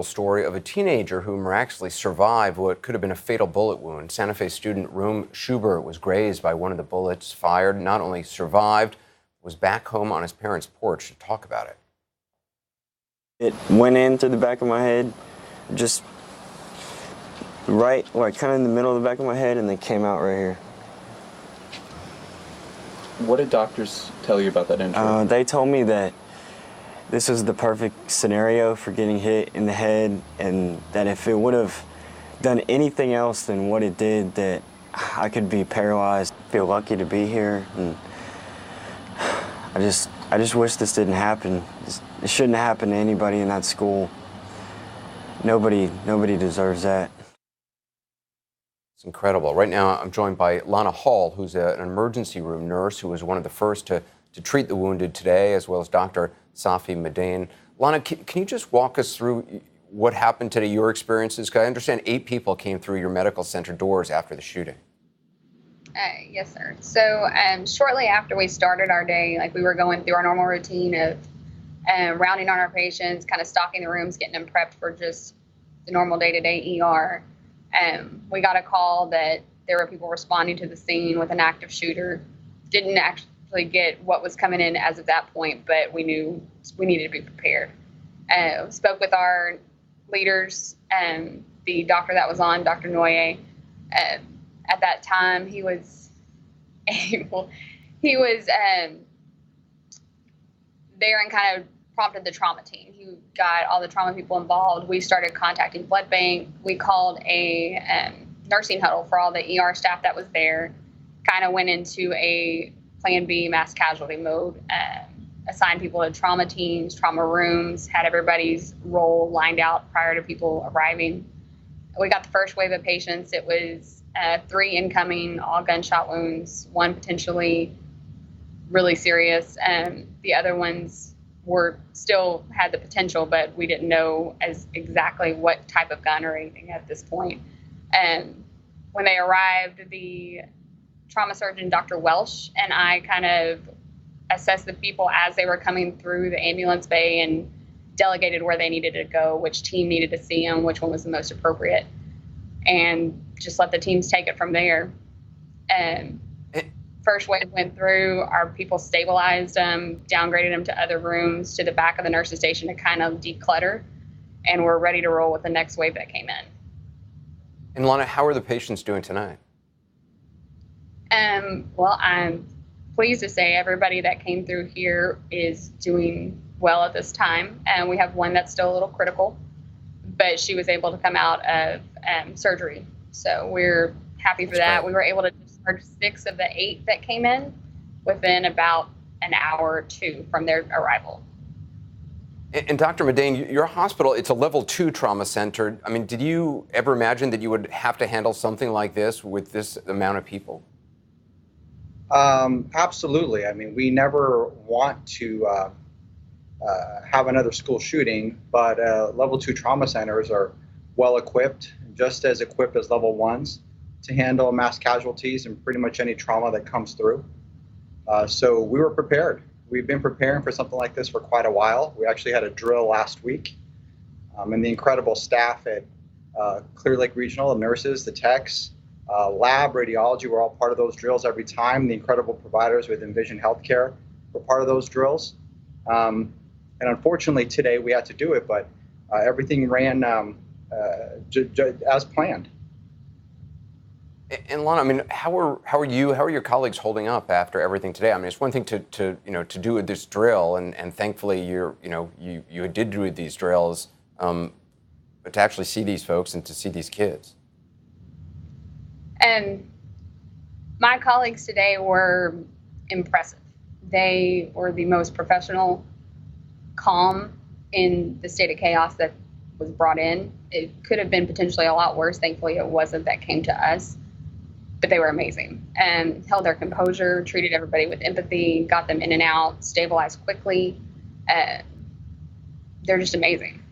Story of a teenager who miraculously survived what could have been a fatal bullet wound. Santa Fe student Shubert was grazed by one of the bullets fired. Not only survived, was back home on his parents' porch to talk about it. It went in through the back of my head, just right, like kind of in the middle of the back of my head, and then came out right here. What did doctors tell you about that injury? They told me that this was the perfect scenario for getting hit in the head, and that if it would have done anything else than what it did, that I could be paralyzed. I feel lucky to be here, and I just wish this didn't happen. It shouldn't happen to anybody in that school. Nobody deserves that. It's incredible. Right now, I'm joined by Lana Hall, who's an emergency room nurse who was one of the first to treat the wounded today, as well as Dr. Safi Madain. Lana, can you just walk us through what happened today, your experiences? Because I understand 8 people came through your medical center doors after the shooting. Yes, sir. So shortly after we started our day, we were going through our normal routine of rounding on our patients, kind of stocking the rooms, getting them prepped for just the normal day-to-day ER. We got a call that there were people responding to the scene with an active shooter. Didn't actually get what was coming in as of that point, but we knew we needed to be prepared. Spoke with our leaders, the doctor that was on, Dr. Noye. At that time, he was there and kind of prompted the trauma team. He got all the trauma people involved. We started contacting blood bank. We called a nursing huddle for all the ER staff that was there. Kind of went into a Plan B mass casualty mode. Assigned people to trauma teams, trauma rooms, had everybody's role lined out prior to people arriving. We got the first wave of patients. It was 3 incoming, all gunshot wounds, 1 potentially really serious. The other ones were still had the potential, but we didn't know as exactly what type of gun or anything at this point. When they arrived, the trauma surgeon, Dr. Welsh, and I kind of assessed the people as they were coming through the ambulance bay and delegated where they needed to go, which team needed to see them, which one was the most appropriate, and just let the teams take it from there. First wave went through, our people stabilized them, downgraded them to other rooms, to the back of the nurses station to kind of declutter, and we're ready to roll with the next wave that came in. And Lana, how are the patients doing tonight? Well, I'm pleased to say everybody that came through here is doing well at this time. And we have one that's still a little critical, but she was able to come out of surgery. So we're happy for that. We were able to discharge 6 of the 8 that came in within about an hour or 2 from their arrival. And Dr. Madain, your hospital, it's a level 2 trauma center. I mean, did you ever imagine that you would have to handle something like this with this amount of people? Absolutely. I mean, we never want to have another school shooting, but level 2 trauma centers are well equipped, just as equipped as level 1s, to handle mass casualties and pretty much any trauma that comes through. So we were prepared. We've been preparing for something like this for quite a while. We actually had a drill last week, and the incredible staff at Clear Lake Regional, the nurses, the techs, lab, radiology were all part of those drills every time. The incredible providers with Envision Healthcare were part of those drills. And unfortunately today we had to do it, but everything ran as planned. And Lana, I mean, how are your colleagues holding up after everything today? I mean, it's one thing to do this drill, and thankfully you did do these drills, but to actually see these folks and to see these kids. And my colleagues today were impressive. They were the most professional, calm in the state of chaos that was brought in. It could have been potentially a lot worse. Thankfully, it wasn't that came to us. But they were amazing and held their composure, treated everybody with empathy, got them in and out, stabilized quickly. They're just amazing.